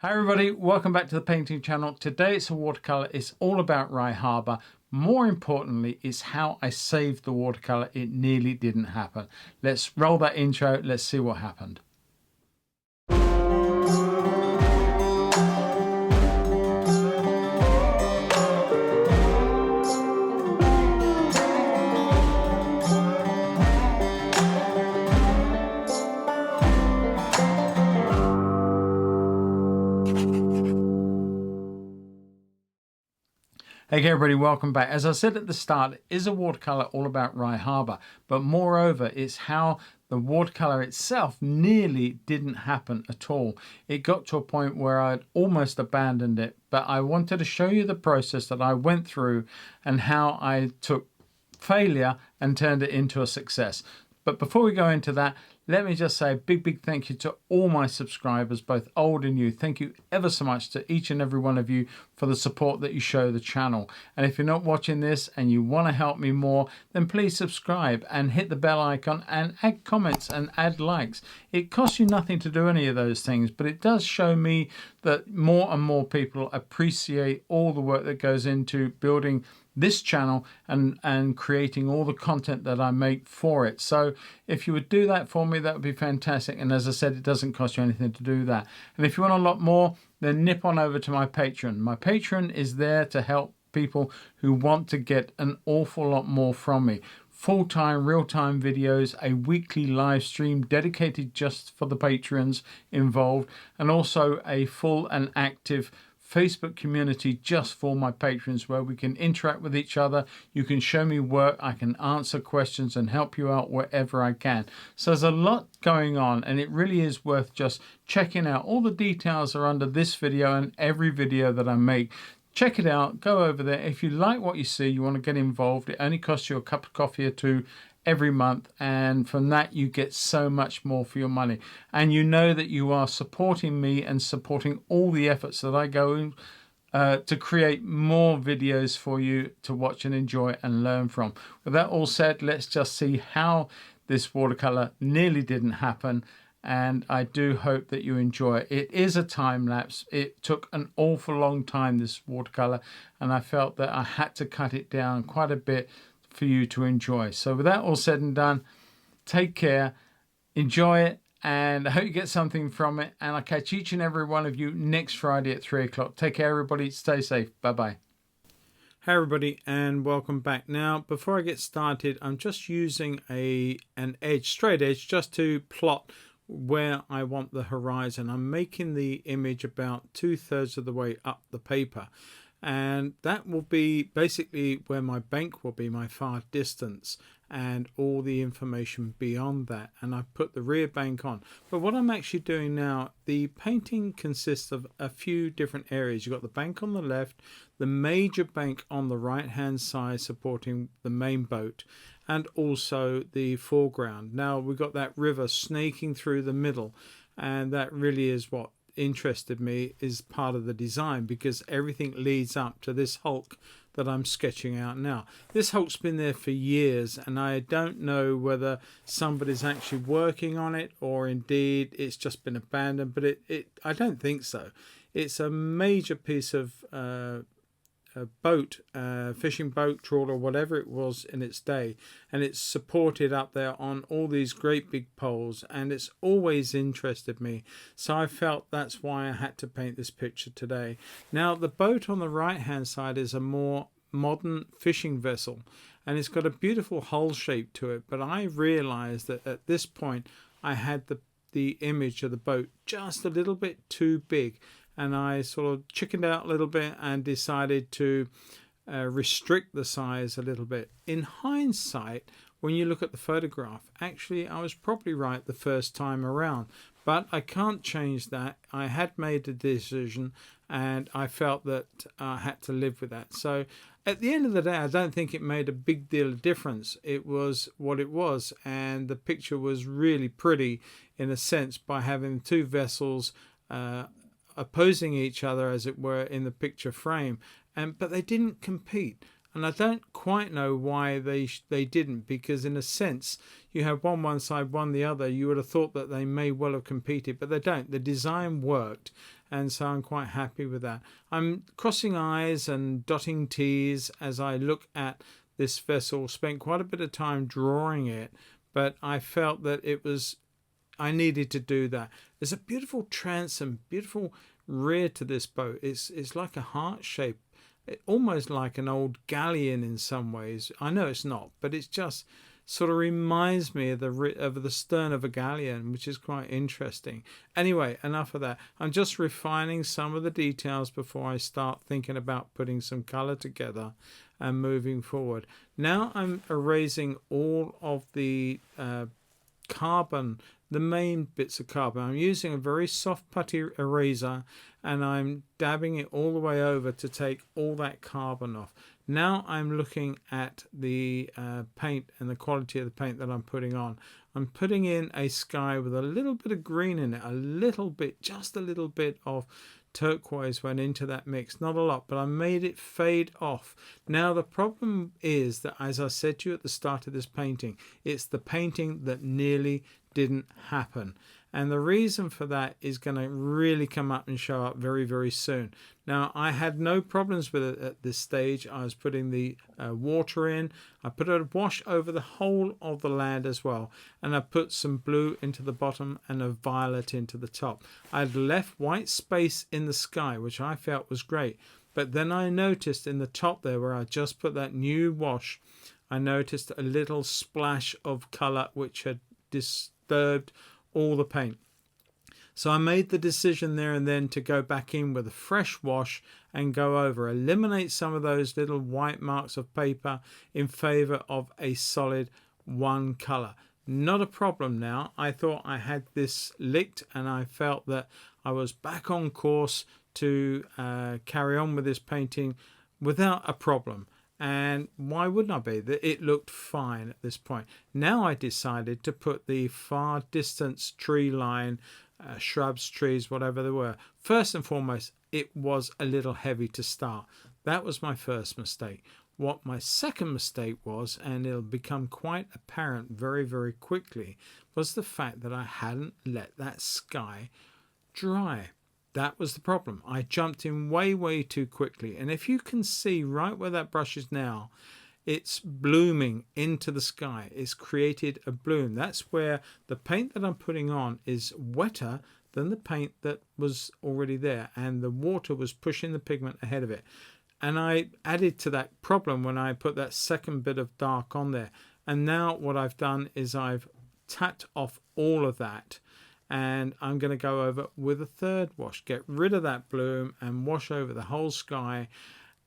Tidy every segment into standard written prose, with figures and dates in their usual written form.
Hi everybody, welcome back to the painting channel. Today it's a watercolor. It's all about Rye Harbour. More importantly, it's how I saved the watercolor. It nearly didn't happen. Let's roll that intro. Let's see what happened. Hey everybody, welcome back. As I said at the start, it is a watercolor all about Rye Harbour, but moreover, it's how the watercolor itself nearly didn't happen at all. It got to a point where I'd almost abandoned it, but I wanted to show you the process that I went through and how I took failure and turned it into a success. But before we go into that, let me just say a big thank you to all my subscribers, both old and new. Thank you ever so much to each and every one of you for the support that you show the channel. And if you're not watching this and you want to help me more, then please subscribe and hit the bell icon and add comments and add likes. It costs you nothing to do any of those things, but it does show me that more and more people appreciate all the work that goes into building this channel and creating all the content that I make for it. So if you would do that for me, that would be fantastic. And as I said, it doesn't cost you anything to do that. And if you want a lot more, then nip on over to my Patreon. My Patreon is there to help people who want to get an awful lot more from me. Full-time, real-time videos, a weekly live stream dedicated just for the patrons involved, and also a full and active Facebook community just for my patrons where we can interact with each other. You can show me work, I can answer questions and help you out wherever I can. So there's a lot going on and it really is worth just checking out. All the details are under this video and every video that I make. Check it out, go over there. If you like what you see, you want to get involved, it only costs you a cup of coffee or two every month, and from that you get so much more for your money, and you know that you are supporting me and supporting all the efforts that I go in to create more videos for you to watch and enjoy and learn from. With that all said, let's just see how this watercolor nearly didn't happen, and I do hope that you enjoy it. It is a time lapse. It took an awful long time, this watercolor, and I felt that I had to cut it down quite a bit for you to enjoy. So with that all said and done, take care, enjoy it, and I hope you get something from it, and I'll catch each and every one of you next Friday at 3 o'clock. Take care everybody, stay safe, bye bye. Hi everybody and welcome back. Now before I get started, I'm just using an edge, straight edge, just to plot where I want the horizon. I'm making the image about 2/3 of the way up the paper, and that will be basically where my bank will be, my far distance, and all the information beyond that. And I've put the rear bank on. But what I'm actually doing now, the painting consists of a few different areas. You've got the bank on the left, the major bank on the right hand side supporting the main boat, and also the foreground. Now we've got that river snaking through the middle, and that really is what interested me, is part of the design, because everything leads up to this hulk that I'm sketching out now. This hulk's been there for years, and I don't know whether somebody's actually working on it or indeed it's just been abandoned, but I don't think so. It's a major piece of a boat, fishing boat, trawler, whatever it was in its day, and it's supported up there on all these great big poles, and it's always interested me, so I felt that's why I had to paint this picture today. Now the boat on the right hand side is a more modern fishing vessel, and it's got a beautiful hull shape to it, but I realized that at this point I had the image of the boat just a little bit too big, and I sort of chickened out a little bit and decided to restrict the size a little bit. In hindsight, when you look at the photograph, actually I was probably right the first time around, but I can't change that. I had made a decision and I felt that I had to live with that. So at the end of the day, I don't think it made a big deal of difference. It was what it was, and the picture was really pretty in a sense by having two vessels opposing each other, as it were, in the picture frame, but they didn't compete, and I don't quite know why they didn't, because in a sense you have one side, one the other. You would have thought that they may well have competed, but they don't. The design worked, and so I'm quite happy with that. I'm crossing I's and dotting T's as I look at this vessel. Spent quite a bit of time drawing it, but I felt that I needed to do that. There's a beautiful transom, beautiful rear to this boat. It's like a heart shape, almost like an old galleon in some ways. I know it's not, but it's just sort of reminds me of the stern of a galleon, which is quite interesting. Anyway, enough of that. I'm just refining some of the details before I start thinking about putting some color together and moving forward. Now I'm erasing all of the carbon, the main bits of carbon. I'm using a very soft putty eraser, and I'm dabbing it all the way over to take all that carbon off. Now I'm looking at the paint and the quality of the paint that I'm putting on. I'm putting in a sky with a little bit of green in it, just a little bit of turquoise went into that mix, not a lot, but I made it fade off. Now the problem is that, as I said to you at the start of this painting, it's the painting that nearly didn't happen, and the reason for that is going to really come up and show up very, very soon. Now, I had no problems with it at this stage. I was putting the water in. I put a wash over the whole of the land as well, and I put some blue into the bottom and a violet into the top. I'd left white space in the sky, which I felt was great, but then I noticed in the top there, where I just put that new wash, I noticed a little splash of colour which had disturbed all the paint. So I made the decision there and then to go back in with a fresh wash and go over, eliminate some of those little white marks of paper in favour of a solid one colour. Not a problem now. I thought I had this licked, and I felt that I was back on course to carry on with this painting without a problem. And why wouldn't I be? It looked fine at this point. Now I decided to put the far distance tree line, shrubs, trees, whatever they were. First and foremost, it was a little heavy to start. That was my first mistake. What my second mistake was, and it'll become quite apparent very, very quickly, was the fact that I hadn't let that sky dry. That was the problem. I jumped in way, way too quickly. And if you can see right where that brush is now, it's blooming into the sky. It's created a bloom. That's where the paint that I'm putting on is wetter than the paint that was already there. And the water was pushing the pigment ahead of it. And I added to that problem when I put that second bit of dark on there. And now what I've done is I've tapped off all of that. And I'm going to go over with a third wash, get rid of that bloom and wash over the whole sky.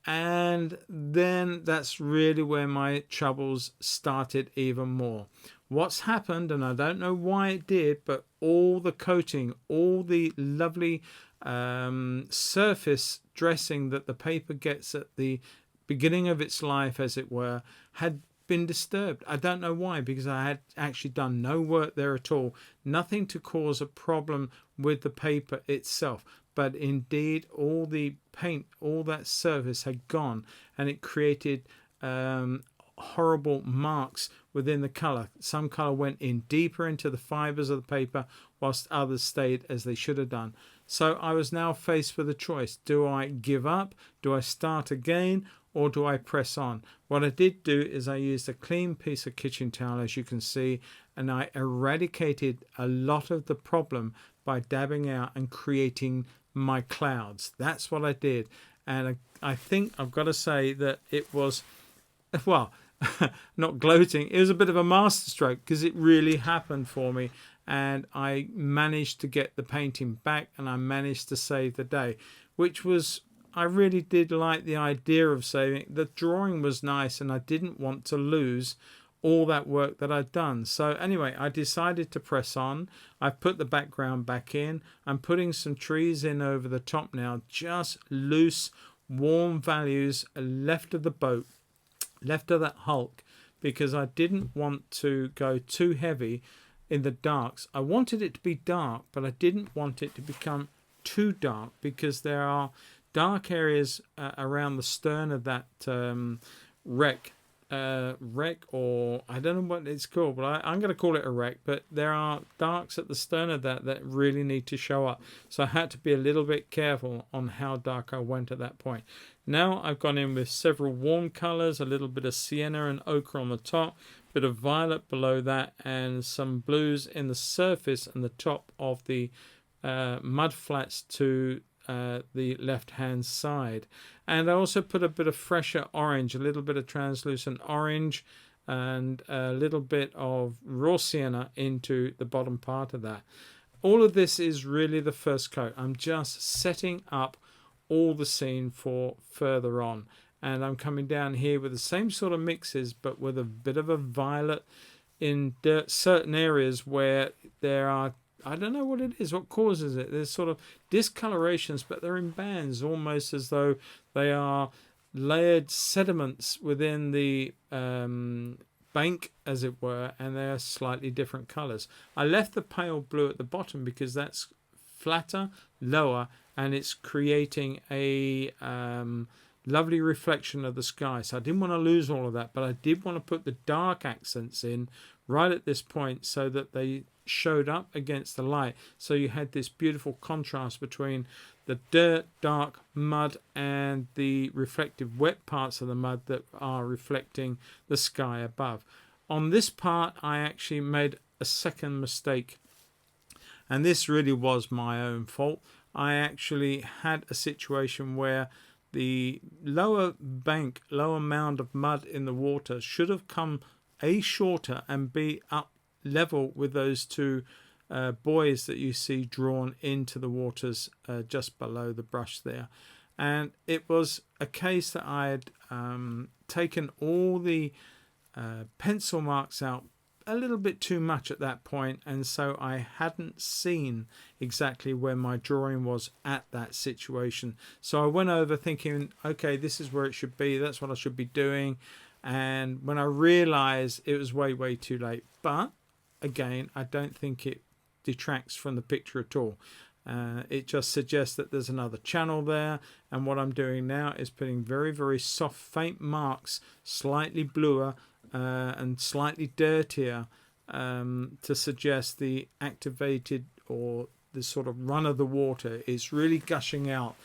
And then that's really where my troubles started even more. What's happened, and I don't know why it did, but all the coating, all the lovely surface dressing that the paper gets at the beginning of its life, as it were, had been disturbed. I don't know why, because I had actually done no work there at all, nothing to cause a problem with the paper itself, but indeed all the paint, all that surface had gone, and it created horrible marks within the colour. Some colour went in deeper into the fibres of the paper, whilst others stayed as they should have done. So I was now faced with a choice. Do I give up? Do I start again? Or do I press on? What I did do is I used a clean piece of kitchen towel, as you can see, and I eradicated a lot of the problem by dabbing out and creating my clouds. That's what I did. And I think I've got to say that it was, well, not gloating, it was a bit of a masterstroke, because it really happened for me. And I managed to get the painting back, and I managed to save the day, which was, I really did like the idea of saving. The drawing was nice, and I didn't want to lose all that work that I'd done. So anyway, I decided to press on. I put the background back in. I'm putting some trees in over the top now, just loose, warm values left of the boat, left of that hulk, because I didn't want to go too heavy in the darks. I wanted it to be dark, but I didn't want it to become too dark, because there are dark areas around the stern of that wreck wreck, or I don't know what it's called, but I'm going to call it a wreck. But there are darks at the stern of that really need to show up. So I had to be a little bit careful on how dark I went at that point. Now I've gone in with several warm colours, a little bit of sienna and ochre on the top, bit of violet below that, and some blues in the surface and the top of the mud flats to the left hand side. And I also put a bit of fresher orange, a little bit of translucent orange, and a little bit of raw sienna into the bottom part of that. All of this is really the first coat. I'm just setting up all the scene for further on, and I'm coming down here with the same sort of mixes, but with a bit of a violet in certain areas where there are, I don't know what it is, what causes it. There's sort of discolorations, but they're in bands, almost as though they are layered sediments within the bank, as it were, and they are slightly different colours. I left the pale blue at the bottom because that's flatter, lower, and it's creating a lovely reflection of the sky. So I didn't want to lose all of that, but I did want to put the dark accents in right at this point so that they showed up against the light. So you had this beautiful contrast between the dirt, dark mud, and the reflective wet parts of the mud that are reflecting the sky above. On this part, I actually made a second mistake, and this really was my own fault. I actually had a situation where the lower bank, lower mound of mud in the water should have come shorter and be up level with those two buoys that you see drawn into the waters just below the brush there. And it was a case that I had taken all the pencil marks out a little bit too much at that point, and so I hadn't seen exactly where my drawing was at that situation. So I went over thinking, okay, this is where it should be, that's what I should be doing, and when I realized it was way too late. But again, I don't think it detracts from the picture at all. It just suggests that there's another channel there, and what I'm doing now is putting very soft faint marks, slightly bluer and slightly dirtier, to suggest the activated or the sort of run of the water is really gushing out,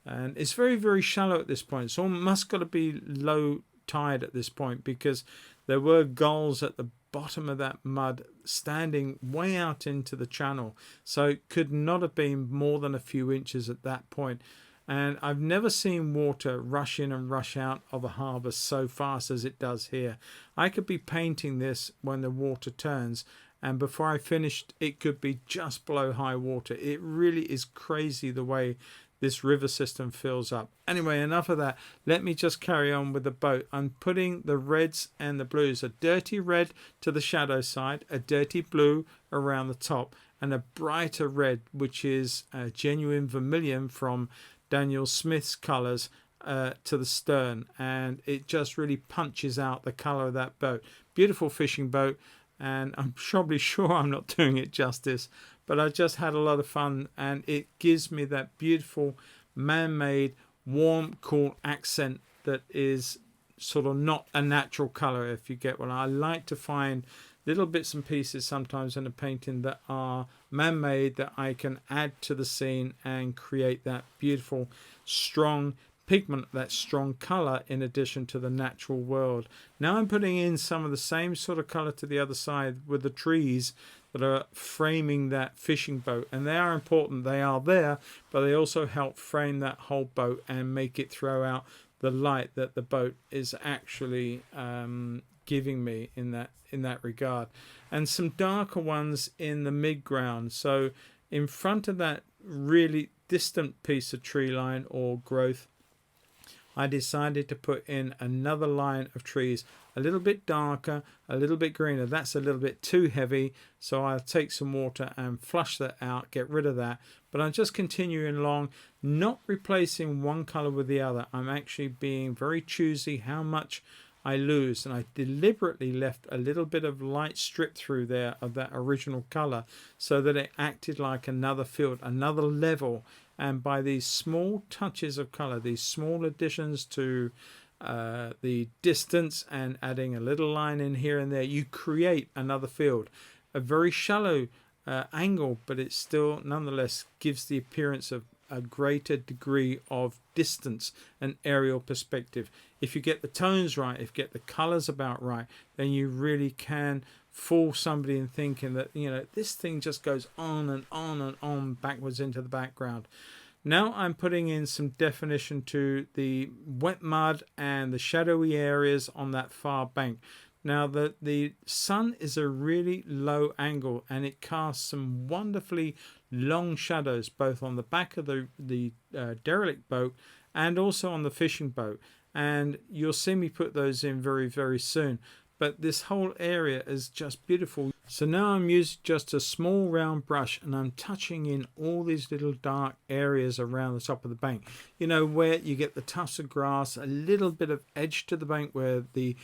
and it's very shallow at this point. So it must got to be low tide at this point, because there were gulls at the bottom of that mud standing way out into the channel, so it could not have been more than a few inches at that point. And I've never seen water rush in and rush out of a harbour so fast as it does here. I could be painting this when the water turns, and before I finished it could be just below high water. It really is crazy the way this river system fills up. Anyway, enough of that. Let me just carry on with the boat. I'm putting the reds and the blues, a dirty red to the shadow side, a dirty blue around the top, and a brighter red, which is a genuine vermilion from Daniel Smith's colours, to the stern, and it just really punches out the colour of that boat. Beautiful fishing boat, and I'm probably sure I'm not doing it justice, but I just had a lot of fun, and it gives me that beautiful man-made warm cool accent that is sort of not a natural colour, if you get what I like to find. Little bits and pieces sometimes in a painting that are man-made that I can add to the scene and create that beautiful strong pigment, that strong colour, in addition to the natural world. Now I'm putting in some of the same sort of colour to the other side with the trees that are framing that fishing boat, and they are important. They are there, but they also help frame that whole boat and make it throw out the light that the boat is actually giving me in that regard. And some darker ones in the mid-ground. So in front of that really distant piece of tree line or growth, I decided to put in another line of trees, a little bit darker, a little bit greener. That's a little bit too heavy, so I'll take some water and flush that out, get rid of that. But I'm just continuing along, not replacing one colour with the other. I'm actually being very choosy how much I lose, and I deliberately left a little bit of light strip through there of that original colour so that it acted like another field, another level. And by these small touches of colour, these small additions to the distance and adding a little line in here and there, you create another field. A very shallow angle, but it still nonetheless gives the appearance of a greater degree of distance and aerial perspective. If you get the tones right, if you get the colors about right, then you really can fool somebody in thinking that, you know, this thing just goes on and on and on backwards into the background. Now I'm putting in some definition to the wet mud and the shadowy areas on that far bank. Now the sun is a really low angle and it casts some wonderfully long shadows both on the back of the derelict boat and also on the fishing boat. And you'll see me put those in very, very soon. But this whole area is just beautiful. So now I'm using just a small round brush and I'm touching in all these little dark areas around the top of the bank. You know, where you get the tufts of grass, a little bit of edge to the bank where the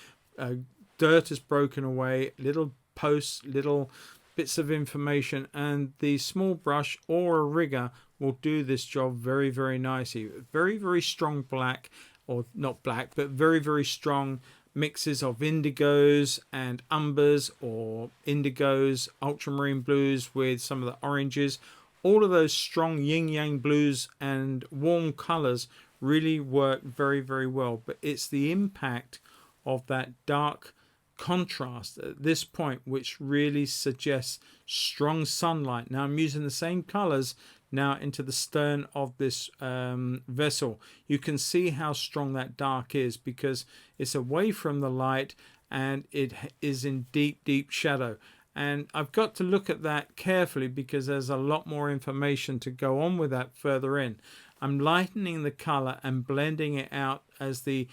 dirt is broken away, little posts, little bits of information, and the small brush or a rigger will do this job very, very nicely. Very, very strong black, or not black, but very, very strong mixes of indigos and umbers, or indigos, ultramarine blues with some of the oranges. All of those strong yin yang blues and warm colors really work very, very well. But it's the impact of that dark contrast at this point which really suggests strong sunlight. Now I'm using the same colors now into the stern of this vessel. You can see how strong that dark is because it's away from the light and it is in deep, deep shadow. And I've got to look at that carefully because there's a lot more information to go on with that further in. I'm lightening the color and blending it out as the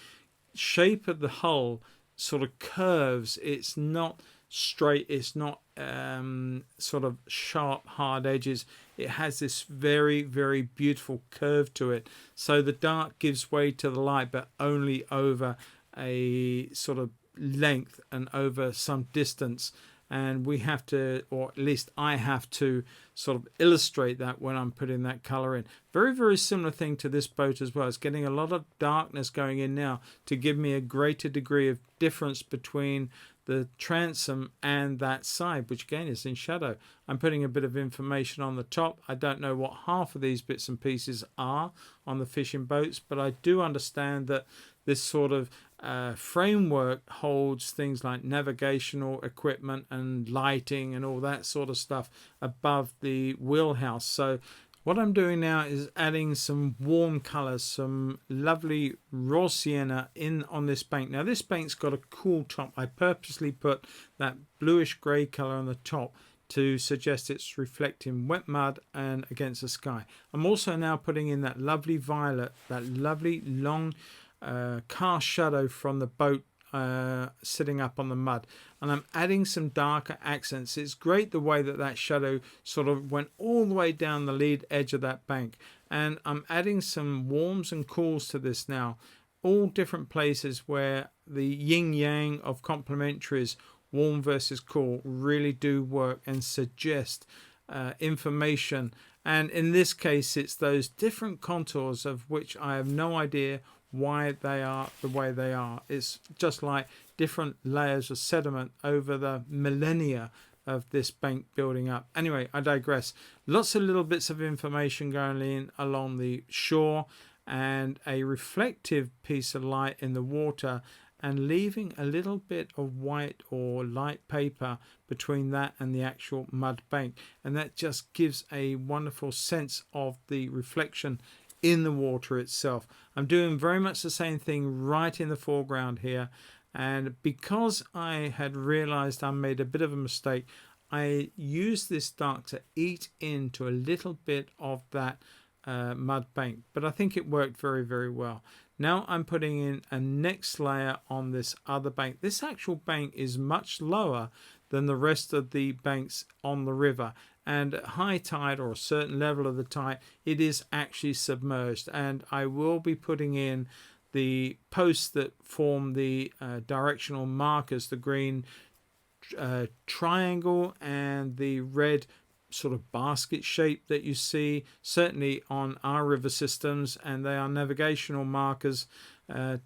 shape of the hull sort of curves. It's not straight, it's not sort of sharp hard edges. It has this very, very beautiful curve to it, so the dark gives way to the light, but only over a sort of length and over some distance. And we have to, or at least I have to, sort of illustrate that when I'm putting that color in. Very, very similar thing to this boat as well. It's getting a lot of darkness going in now to give me a greater degree of difference between the transom and that side, which again is in shadow. I'm putting a bit of information on the top. I don't know what half of these bits and pieces are on the fishing boats, but I do understand that this sort of framework holds things like navigational equipment and lighting and all that sort of stuff above the wheelhouse. So what I'm doing now is adding some warm colors, some lovely raw sienna in on this bank. Now this bank's got a cool top. I purposely put that bluish grey color on the top to suggest it's reflecting wet mud and against the sky. I'm also now putting in that lovely violet, that lovely long cast shadow from the boat sitting up on the mud, and I'm adding some darker accents. It's great the way that that shadow sort of went all the way down the lead edge of that bank, and I'm adding some warms and cools to this now, all different places where the yin yang of complementaries, warm versus cool, really do work and suggest information. And in this case it's those different contours of which I have no idea why they are the way they are. It's just like different layers of sediment over the millennia of this bank building up. Anyway, I digress. Lots of little bits of information going in along the shore and a reflective piece of light in the water, and leaving a little bit of white or light paper between that and the actual mud bank, and that just gives a wonderful sense of the reflection in the water itself. I'm doing very much the same thing right in the foreground here, and because I had realized I made a bit of a mistake, I used this dark to eat into a little bit of that mud bank, but I think it worked very, very well. Now I'm putting in a next layer on this other bank. This actual bank is much lower than the rest of the banks on the river, and at high tide or a certain level of the tide it is actually submerged, and I will be putting in the posts that form the directional markers, the green triangle and the red sort of basket shape that you see certainly on our river systems, and they are navigational markers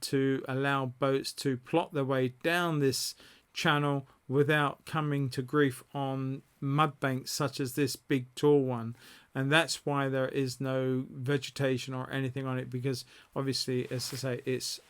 to allow boats to plot their way down this channel without coming to grief on mud banks such as this big tall one. And that's why there is no vegetation or anything on it, because obviously, as I say, it's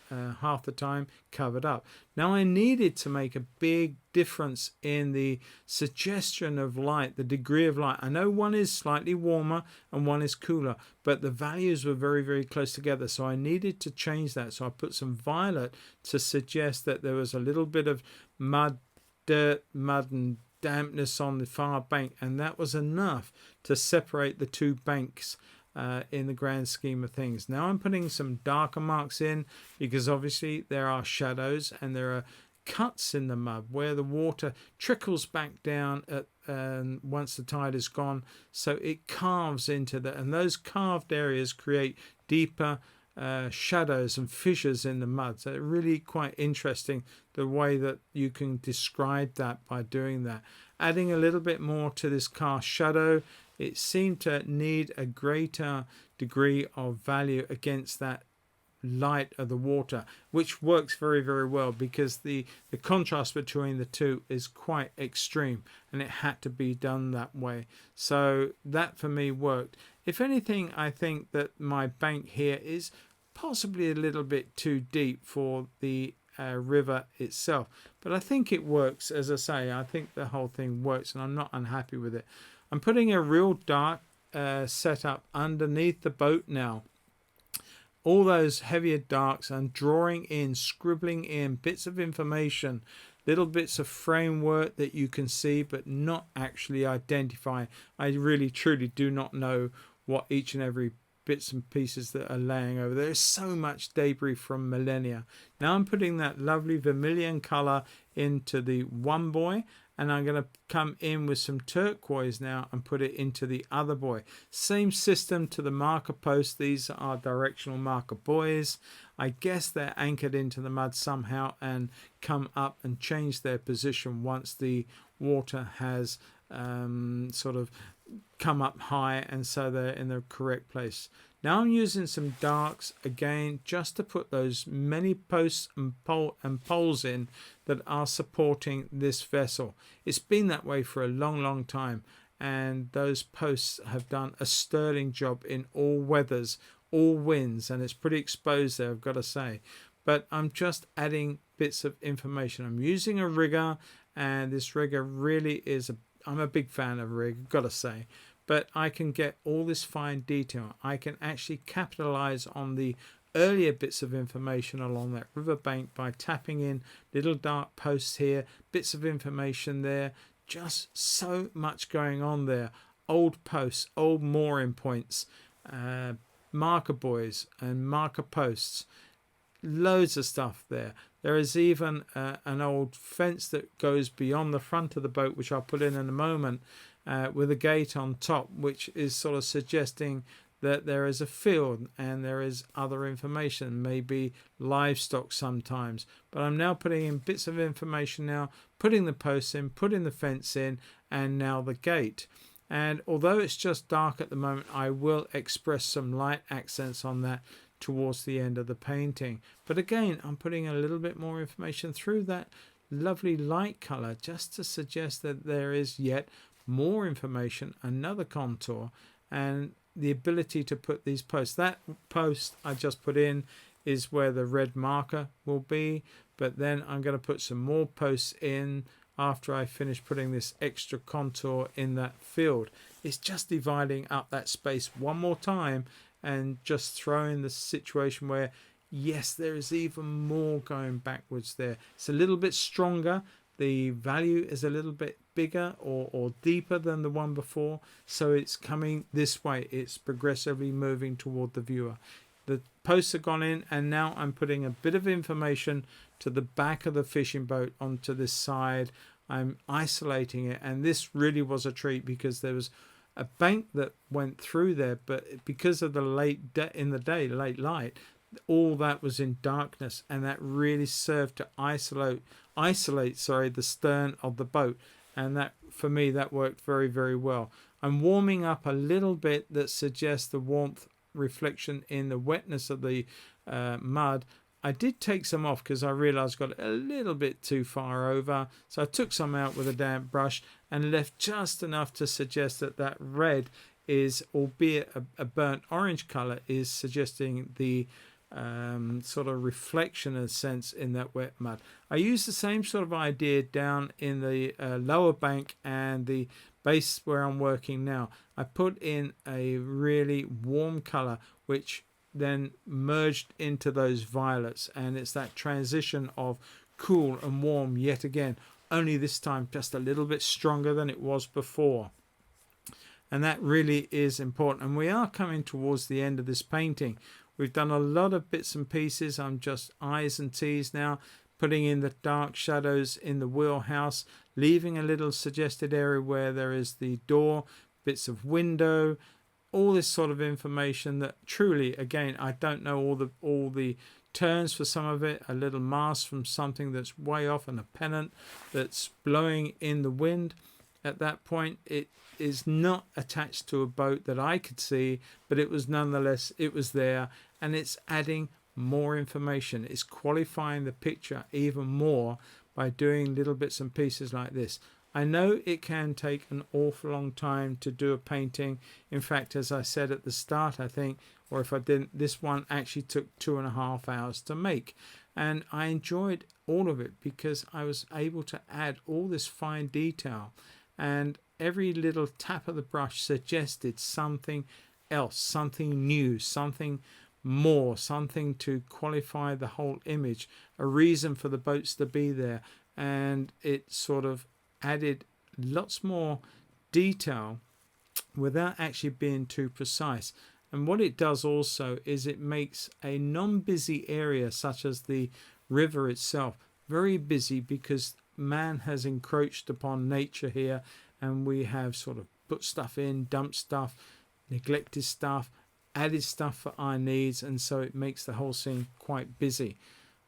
half the time covered up. Now I needed to make a big difference in the suggestion of light, the degree of light. I know one is slightly warmer and one is cooler, but the values were very, very close together. So I needed to change that. So I put some violet to suggest that there was a little bit of mud, dirt, mud and dampness on the far bank, and that was enough to separate the two banks in the grand scheme of things. Now I'm putting some darker marks in, because obviously there are shadows and there are cuts in the mud where the water trickles back down once the tide is gone, so it carves into that, and those carved areas create deeper shadows and fissures in the mud. So really quite interesting the way that you can describe that by doing that. Adding a little bit more to this cast shadow, it seemed to need a greater degree of value against that light of the water, which works very, very well, because the contrast between the two is quite extreme, and it had to be done that way. So that for me worked. If anything, I think that my bank here is possibly a little bit too deep for the river itself, but I think it works. As I say, I think the whole thing works, and I'm not unhappy with it. I'm putting a real dark setup underneath the boat now. All those heavier darks, and drawing in, scribbling in bits of information, little bits of framework that you can see but not actually identify. I really truly do not know what each and every bits and pieces that are laying over there. There's so much debris from millennia. Now I'm putting that lovely vermilion color into the one buoy, and I'm going to come in with some turquoise now and put it into the other buoy. Same system to the marker post. These are directional marker buoys. I guess they're anchored into the mud somehow and come up and change their position once the water has sort of come up high, and so they're in the correct place. Now I'm using some darks again, just to put those many posts and poles in that are supporting this vessel. It's been that way for a long time, and those posts have done a sterling job in all weathers, all winds, and it's pretty exposed there, I've got to say. But I'm just adding bits of information. I'm using a rigger, and this rigger really is I'm a big fan of a rig, I've got to say. But I can get all this fine detail. I can actually capitalize on the earlier bits of information along that riverbank by tapping in little dark posts here, bits of information there. Just so much going on there. Old posts, old mooring points, marker buoys and marker posts. Loads of stuff there. There is even an old fence that goes beyond the front of the boat, which I'll put in a moment, with a gate on top, which is sort of suggesting that there is a field and there is other information, maybe livestock sometimes. But I'm now putting in bits of information now, putting the posts in, putting the fence in, and now the gate. And although it's just dark at the moment, I will express some light accents on that towards the end of the painting. But again, I'm putting a little bit more information through that lovely light color, just to suggest that there is yet more information, another contour, and the ability to put these posts. That post I just put in is where the red marker will be, but then I'm going to put some more posts in after I finish putting this extra contour in that field. It's just dividing up that space one more time and just throwing the situation where, yes, there is even more going backwards there. It's a little bit stronger. The value is a little bit bigger or deeper than the one before. So it's coming this way. It's progressively moving toward the viewer. The posts have gone in, and now I'm putting a bit of information to the back of the fishing boat onto this side. I'm isolating it, and this really was a treat because there was a bank that went through there, but because of the late light, all that was in darkness, and that really served to isolate the stern of the boat, and that for me that worked very, very well. I'm warming up a little bit that suggests the warmth reflection in the wetness of the mud. I did take some off because I realized I got a little bit too far over, so I took some out with a damp brush and left just enough to suggest that that red is, albeit a burnt orange color, is suggesting the sort of reflection and sense in that wet mud. I used the same sort of idea down in the lower bank and the base where I'm working now. I put in a really warm color which then merged into those violets, and it's that transition of cool and warm yet again, only this time just a little bit stronger than it was before. And that really is important. And we are coming towards the end of this painting. We've done a lot of bits and pieces. I'm just I's and T's now, putting in the dark shadows in the wheelhouse, leaving a little suggested area where there is the door, bits of window, all this sort of information that truly, again, I don't know all the turns for some of it. A little mask from something that's way off and a pennant that's blowing in the wind. At that point, it is not attached to a boat that I could see, but it was nonetheless, it was there, and it's adding more information. It's qualifying the picture even more by doing little bits and pieces like this. I know it can take an awful long time to do a painting. In fact, as I said at the start, I think, or if I didn't, this one actually took 2.5 hours to make. And I enjoyed all of it because I was able to add all this fine detail, and every little tap of the brush suggested something else, something new, something more, something to qualify the whole image, a reason for the boats to be there. And it sort of added lots more detail without actually being too precise. And what it does also is it makes a non-busy area such as the river itself very busy, because man has encroached upon nature here, and we have sort of put stuff in, dumped stuff, neglected stuff, added stuff for our needs, and so it makes the whole scene quite busy.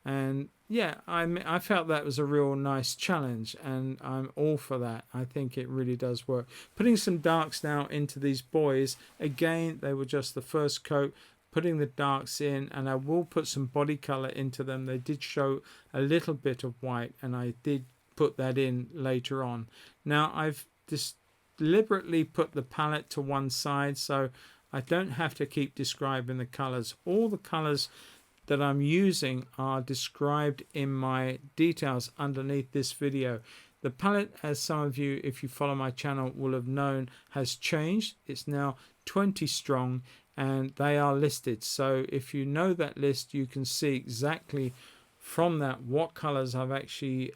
And yeah, I felt that was a real nice challenge, and I'm all for that. I think it really does work. Putting some darks now into these boys, again, they were just the first coat, putting the darks in, and I will put some body color into them. They did show a little bit of white, and I did put that in later on. Now I've just deliberately put the palette to one side so I don't have to keep describing the colors. All the colors that I'm using are described in my details underneath this video. The palette, as some of you, if you follow my channel, will have known, has changed. It's now 20 strong, and they are listed. So if you know that list, you can see exactly from that what colors I've actually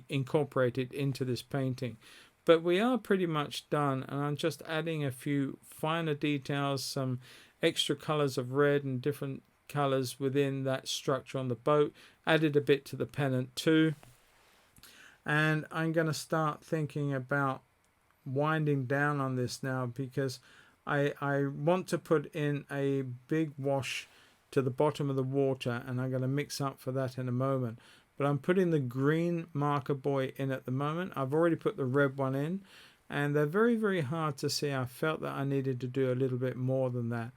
incorporated into this painting. But we are pretty much done, and I'm just adding a few finer details, some extra colors of red and different colors within that structure on the boat. Added a bit to the pennant too, and I'm going to start thinking about winding down on this now, because I want to put in a big wash to the bottom of the water, and I'm going to mix up for that in a moment. But I'm putting the green marker buoy in at the moment. I've already put the red one in, and they're very, very hard to see. I felt that I needed to do a little bit more than that.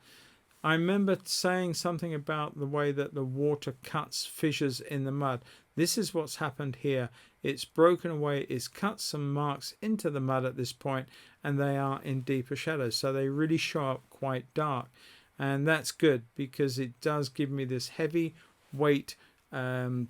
I remember saying something about the way that the water cuts fissures in the mud. This is what's happened here. It's broken away, it's cut some marks into the mud at this point, and they are in deeper shadows. So they really show up quite dark. And that's good, because it does give me this heavy weight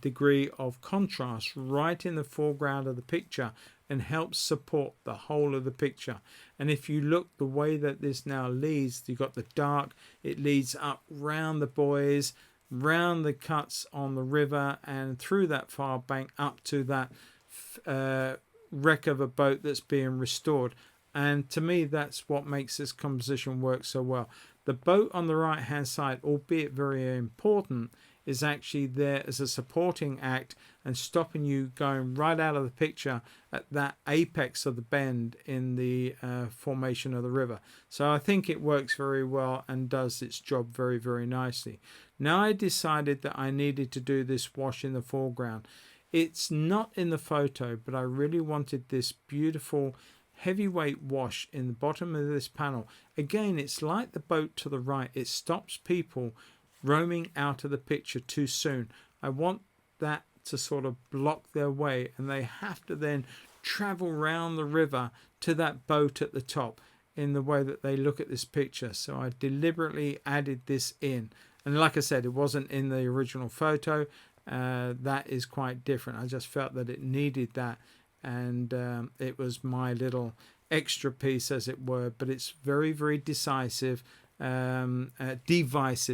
degree of contrast right in the foreground of the picture, and helps support the whole of the picture. And if you look the way that this now leads, you've got the dark, it leads up round the buoys, round the cuts on the river, and through that far bank up to that wreck of a boat that's being restored. And to me, that's what makes this composition work so well. The boat on the right hand side, albeit very important, is actually there as a supporting act and stopping you going right out of the picture at that apex of the bend in the formation of the river. So I think it works very well and does its job very, very nicely. Now I decided that I needed to do this wash in the foreground. It's not in the photo, but I really wanted this beautiful heavyweight wash in the bottom of this panel. Again, it's like the boat to the right. It stops people roaming out of the picture too soon. I want that to sort of block their way, and they have to then travel round the river to that boat at the top in the way that they look at this picture. So I deliberately added this in, and like I said, it wasn't in the original photo. That is quite different. I just felt that it needed that, and it was my little extra piece, as it were. But it's very, very divisive.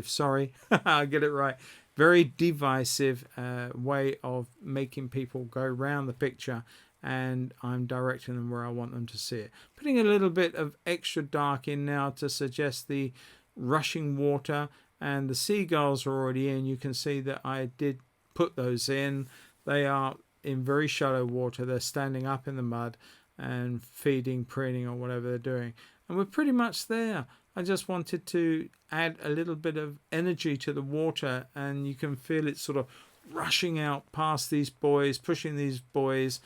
Sorry, I'll get it right. Very divisive way of making people go around the picture, and I'm directing them where I want them to see it. Putting a little bit of extra dark in now to suggest the rushing water, and the seagulls are already in. You can see that I did put those in. They are in very shallow water. They're standing up in the mud and feeding, preening, or whatever they're doing, and we're pretty much there. I just wanted to add a little bit of energy to the water, and you can feel it sort of rushing out past these buoys, pushing these buoys,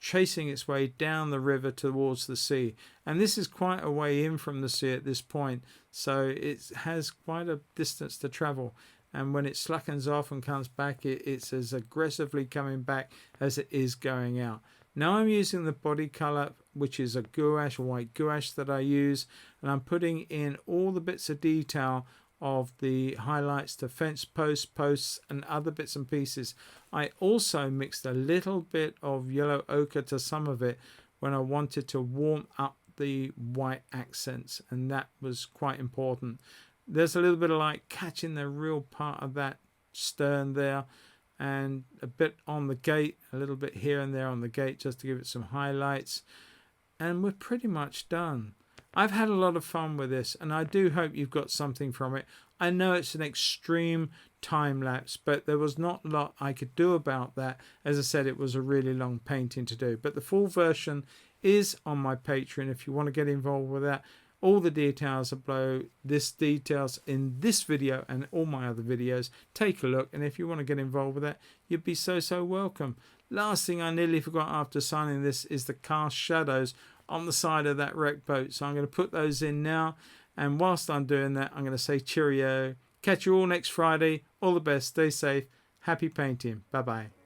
chasing its way down the river towards the sea. And this is quite a way in from the sea at this point, so it has quite a distance to travel. And when it slackens off and comes back, it's as aggressively coming back as it is going out. Now I'm using the body colour, which is a gouache, a white gouache that I use, and I'm putting in all the bits of detail of the highlights to fence posts, and other bits and pieces. I also mixed a little bit of yellow ochre to some of it when I wanted to warm up the white accents, and that was quite important. There's a little bit of light catching the real part of that stern there, and a bit on the gate, a little bit here and there on the gate, just to give it some highlights, and we're pretty much done. I've had a lot of fun with this, and I do hope you've got something from it. I know it's an extreme time lapse, but there was not a lot I could do about that. As I said, it was a really long painting to do, but the full version is on my Patreon if you want to get involved with that. All the details are below. This details in this video and all my other videos. Take a look, and if you want to get involved with that, you'd be so welcome. Last thing I nearly forgot after signing this is the cast shadows on the side of that wrecked boat. So I'm going to put those in now, and whilst I'm doing that, I'm going to say cheerio. Catch you all next Friday. All the best. Stay safe. Happy painting. Bye bye.